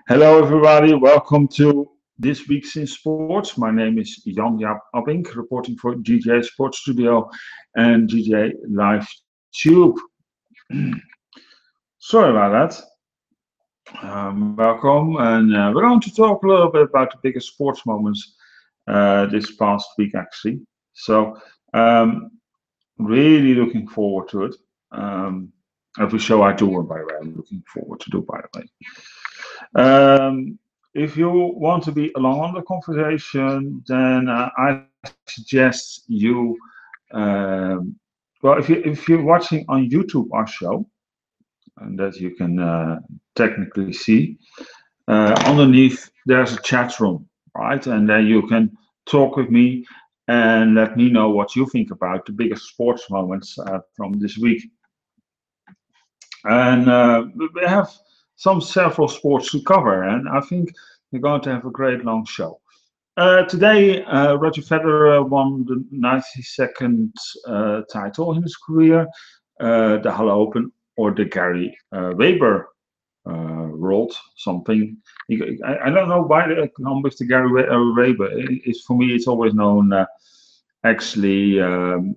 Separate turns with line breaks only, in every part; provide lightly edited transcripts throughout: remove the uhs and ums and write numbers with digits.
Hello, everybody. Welcome to this week's in sports. My name is Jan-Jaap, reporting for GJ Sports Studio and GJ Live Tube. Sorry about that. Welcome, and we're going to talk a little bit about the biggest sports moments this past week, actually. So, um, really looking forward to it. Every show I do, and by the way, I'm looking forward to do, by the way. If you want to be along on the conversation, then I suggest you, um, well, if you're watching on YouTube our show, and that you can technically see, underneath there's a chat room, right? And then you can talk with me and let me know what you think about the biggest sports moments from this week. And we have some several sports to cover, and I think we're going to have a great long show. Today, Roger Federer won the 92nd title in his career, the Halle Open or the Gary Weber World something. I don't know why they come with the Gary Weber. It's for me, it's always known actually the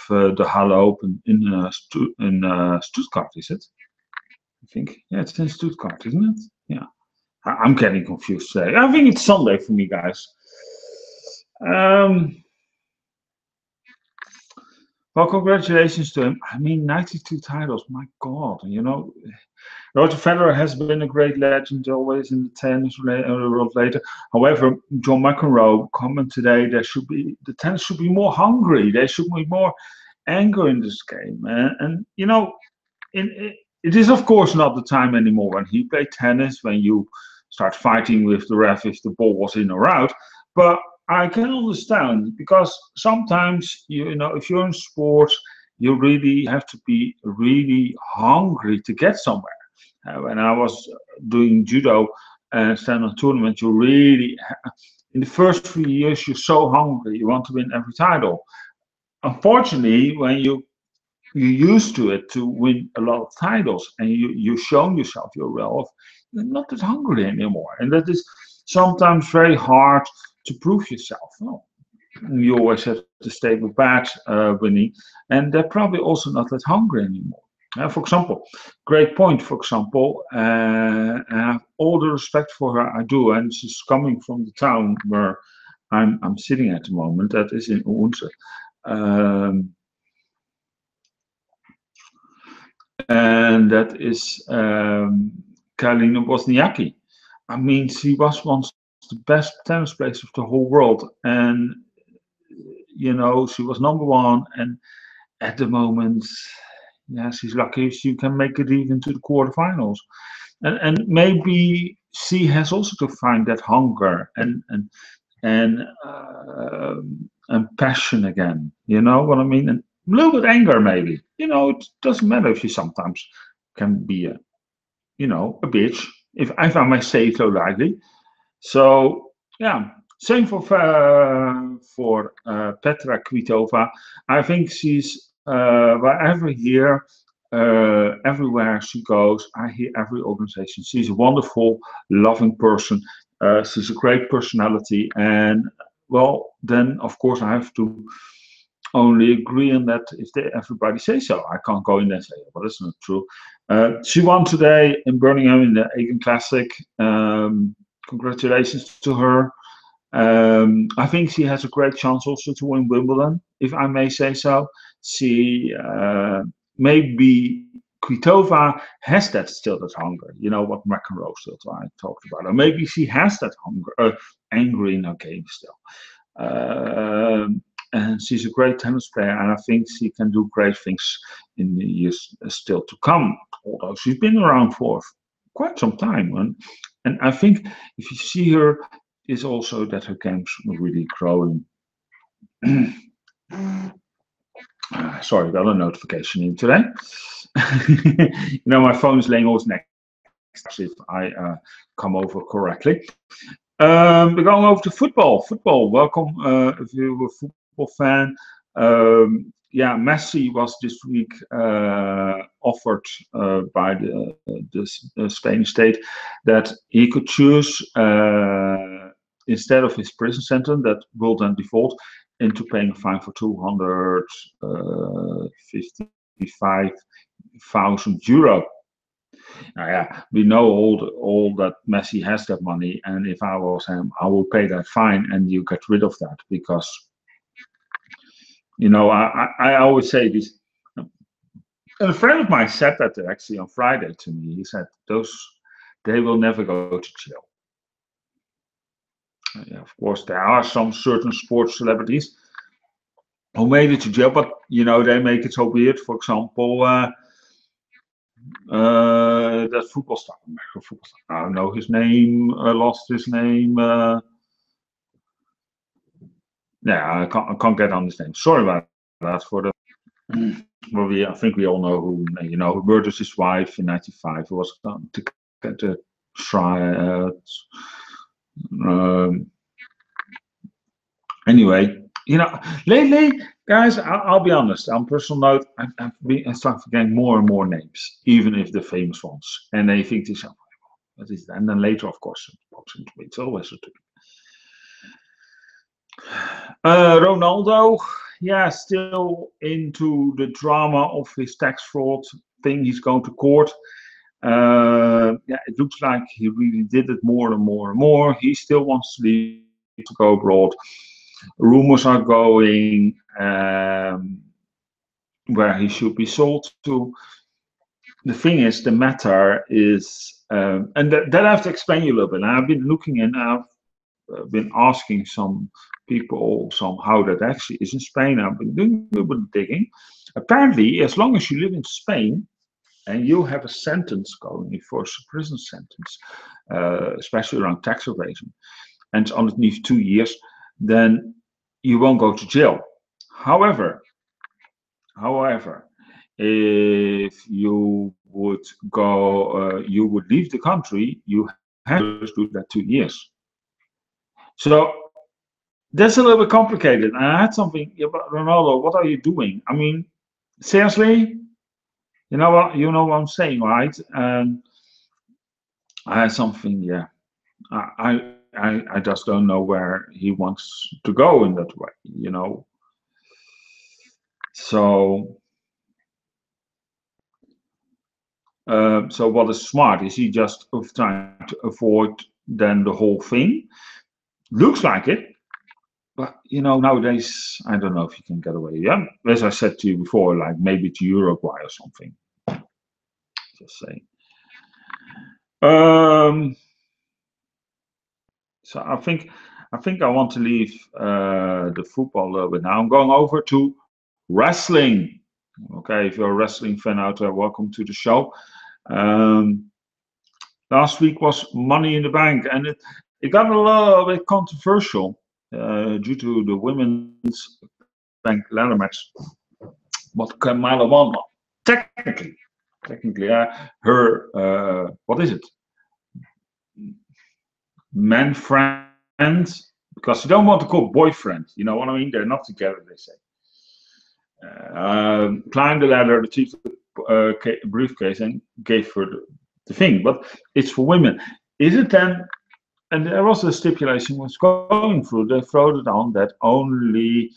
the Halle Open in Stuttgart, is it? I think. Yeah, it's in Stuttgart, isn't it? Yeah. I'm getting confused today. I think it's Sunday for me, guys. Um, well, congratulations to him. I mean, 92 titles. My God, Roger Federer has been a great legend always in the tennis world later. However, John McEnroe commented today the tennis should be more hungry. There should be more anger in this game. And it is of course not the time anymore when he played tennis when you start fighting with the ref if the ball was in or out. But I can understand because sometimes if you're in sports, you really have to be really hungry to get somewhere. When I was doing judo and stand on tournament, you really in the first 3 years you're so hungry, you want to win every title. Unfortunately, when you're used to it to win a lot of titles and you've shown yourself your wealth, you're not that hungry anymore. And that is sometimes very hard to prove yourself. No. You always have to stay with bad winning, and they're probably also not that hungry anymore. For example, great point. For example, I have all the respect for her. I do, and she's coming from the town where I'm sitting at the moment. That is in Odense. Um, and that is Karolina Wozniacki. I mean, she was once the best tennis player of the whole world, and she was number one. And at the moment, yeah, she's lucky if she can make it even to the quarterfinals. And maybe she has also to find that hunger and and passion again. You know what I mean? And a little bit anger, maybe. It doesn't matter if she sometimes can be a bitch, if I may say so lightly. So yeah, same for Petra Kvitova. I think she's wherever here, everywhere she goes, I hear every organization. She's a wonderful, loving person. She's a great personality, and well, then of course I have to only agree on that if everybody says so. I can't go in there and say, well, that's not true. She won today in Birmingham in the Agen Classic. Congratulations to her. I think she has a great chance also to win Wimbledon, if I may say so. She maybe Kvitova has that still that hunger. You know what McEnroe still talked about, or maybe she has that hunger, anger in her game still. And she's a great tennis player, and I think she can do great things in the years still to come. Although she's been around for quite some time, and I think if you see her, is also that her game's really growing. Sorry, got a notification in today. My phone is laying always next if I come over correctly. We're going over to football. Football, welcome if you're a football fan. yeah, Messi was this week offered by the Spanish state that he could choose instead of his prison sentence that will then default into paying a fine for 255,000 euro. Now, yeah, we know all that Messi has that money, and if I was him, I will pay that fine, and you get rid of that because I always say this. And a friend of mine said that actually on Friday to me. He said those they will never go to jail. Yeah, of course, there are some certain sports celebrities who made it to jail, but they make it so weird. For example, that football star, American football star. I don't know his name. Lost his name. Yeah, I can't get on his name. Sorry about that. Well, I think we all know who murdered his wife in '95. Who was to get the trial. Um, anyway, lately, guys, I'll be honest. On personal note, I start forgetting more and more names, even if the famous ones, and they think to themselves, "What is that?" And then later, of course, it pops into me. It's always a Ronaldo, yeah, still into the drama of his tax fraud thing. He's going to court. Yeah, it looks like he really did it more and more and more. He still wants to leave to go abroad. Rumors are going where he should be sold to. The thing is, the matter is, and that I have to explain you a little bit. I've been looking and I've been asking some people how that actually is in Spain. I've been doing a little bit of digging. Apparently, as long as you live in Spain and you have a sentence going for a prison sentence, especially around tax evasion, and it's underneath 2 years, then you won't go to jail. However, if you would you would leave the country, you have to do that 2 years. So that's a little bit complicated. And I had something about Ronaldo. What are you doing? I mean, seriously, what I'm saying, right? And I had something. Yeah, I just don't know where he wants to go in that way. So, so what is smart? Is he just trying to avoid then the whole thing? Looks like it. But nowadays, I don't know if you can get away. Yeah, as I said to you before, like maybe to Uruguay or something. Just saying. Um, so I think I want to leave the football a little bit now. I'm going over to wrestling. Okay, if you're a wrestling fan out there, welcome to the show. Um, Last week was Money in the Bank, and it got a little bit controversial due to the women's bank ladder match. What Kamala won, technically, her what is it? Man friend, because you don't want to call boyfriend. You know what I mean? They're not together. They say. Climbed the ladder, retrieved the briefcase, and gave her the thing. But it's for women. Is it then? And there was a stipulation was going through. They wrote it on that only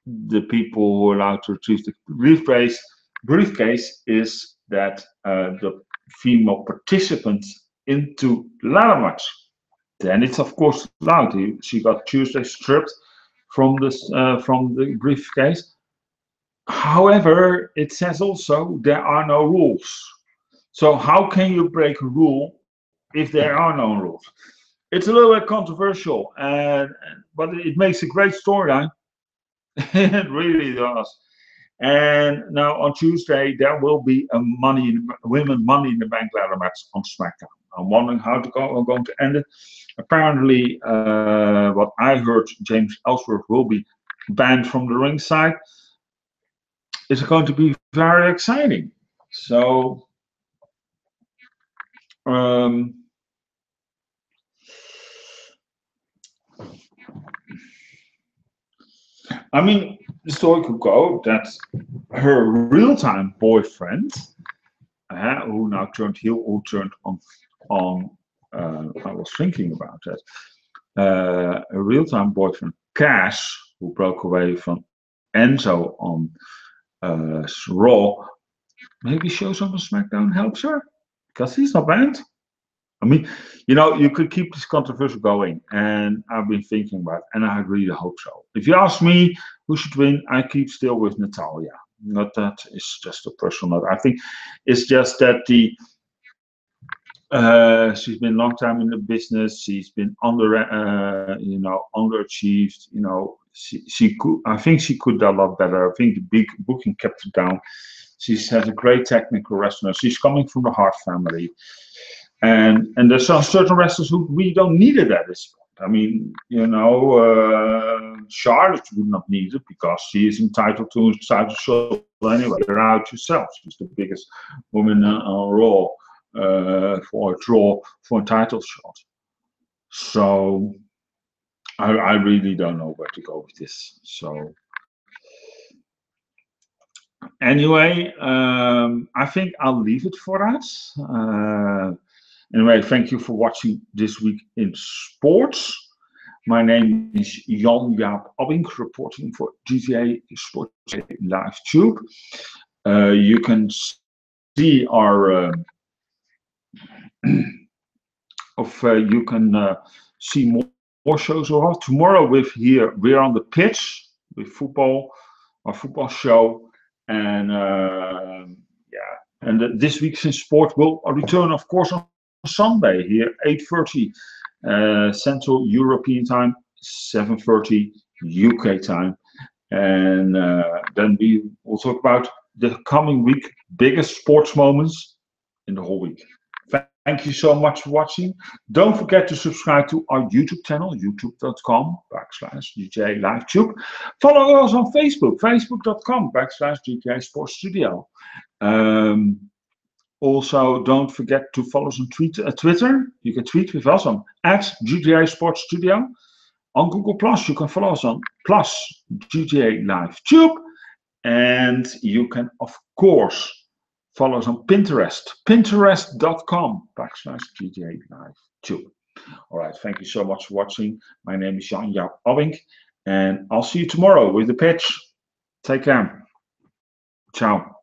the people who are allowed to retrieve the briefcase is that the female participants into the ladder match. Then it's of course allowed. She got Tuesday stripped from the briefcase. However, it says also there are no rules. So how can you break a rule if there are no rules? It's a little bit controversial, but it makes a great storyline. It really does. And now on Tuesday there will be a women Money in the Bank ladder match on SmackDown. I'm wondering how I'm going to end it. Apparently, what I heard, James Ellsworth will be banned from the ringside. It's going to be very exciting. So, um, I mean, the story could go that her real-time boyfriend, who now turned heel, who turned on. I was thinking about that. A real-time boyfriend, Cash, who broke away from Enzo on Raw, maybe shows up on SmackDown helps her because he's not banned. I mean, you could keep this controversy going, and I've been thinking about it, and I really hope so. If you ask me who should win, I keep still with Natalia. Not that it's just a personal note. I think it's just that she's been a long time in the business. She's been underachieved. She could. I think she could do a lot better. I think the big booking kept her down. She has a great technical wrestler. She's coming from the Hart family. And there's some certain wrestlers who we don't need it at this point. I mean, Charlotte would not need it because she is entitled to a title shot anyway. You're out yourself. She's the biggest woman on Raw for a draw for a title shot. So I really don't know where to go with this. So anyway, I think I'll leave it for us. Anyway, thank you for watching This Week in Sports. My name is Jan-Jaap Abink, reporting for GTA Sports Live Tube. You can see our you can see more shows. Tomorrow we're on the pitch with football, our football show, and and This Week in Sport will return, of course, on Sunday here, 8:30 Central European Time, 7:30 UK time, and then we will talk about the coming week biggest sports moments in the whole week. Thank you so much for watching. Don't forget to subscribe to our YouTube channel, youtube.com/GTA LiveTube. Follow us on Facebook, facebook.com/GTA Sports Studio. Also, don't forget to follow us on Twitter. You can tweet with us on @GTA Sports Studio. On Google Plus, you can follow us on +GTA LiveTube. And you can, of course, follow us on Pinterest, pinterest.com/GTA LiveTube. All right, thank you so much for watching. My name is Jan-Jaap Abink, and I'll see you tomorrow with the pitch. Take care. Ciao.